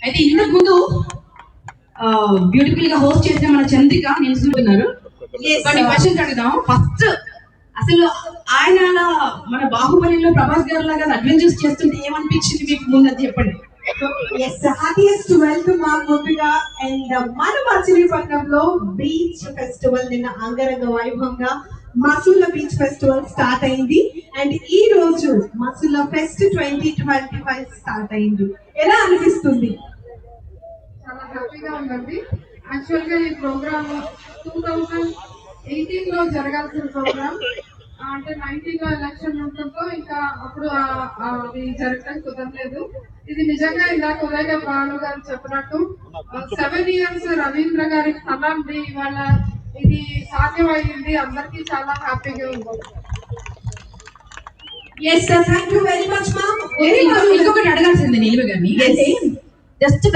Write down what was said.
అయితే ఇంతకు ముందు బ్యూటిఫుల్ గా హోస్ట్ చేసిన మన చంద్రిక నేను చూస్తున్నారు కొన్ని క్వశ్చన్స్ అడుగుదాం. ఫస్ట్ అసలు ఆయన మన బాహుబలిలో ప్రభాస్ గారు లాగా అడ్వెంచర్స్ చేస్తుంటే ఏమనిపించింది మీకు ముందు అది చెప్పండి. హార్టియెస్ట్ వెల్కమ్ మా గోపిక అండ్ మన మచిలీపట్నంలో బీచ్ ఫెస్టివల్ నిన్న అంగరంగ వైభవంగా మసూల బీచ్ ఫెస్టివల్ స్టార్ట్ అయింది అండ్ ఈ రోజు మసూల ఫెస్ట్ 2025 స్టార్ట్ అయింది. ఎలా అనిపిస్తుంది? చాలా హ్యాపీగా ఉందండి. యాక్చువల్ గా ఈ ప్రోగ్రామ్ 2018 లో జరగాల్సిన ప్రోగ్రామ్, అంటే 19 లో ఎలక్షన్ ఉండటంతో ఇంకా అప్పుడు అది జరగడం కుదరలేదు. ఇది నిజంగా ఇందాక ఉదయ బాలు గారు చెప్పినట్టు 7 years రవీంద్ర గారి కళండి ఇవాళ ఇది సాధ్యమైంది. అందరికీ చాలా హ్యాపీగా ఉంది. Yes sir, thank you very much ma'am. ఇంకొకటి అడగాల్సింది నీలిమ గారిని. జస్ట్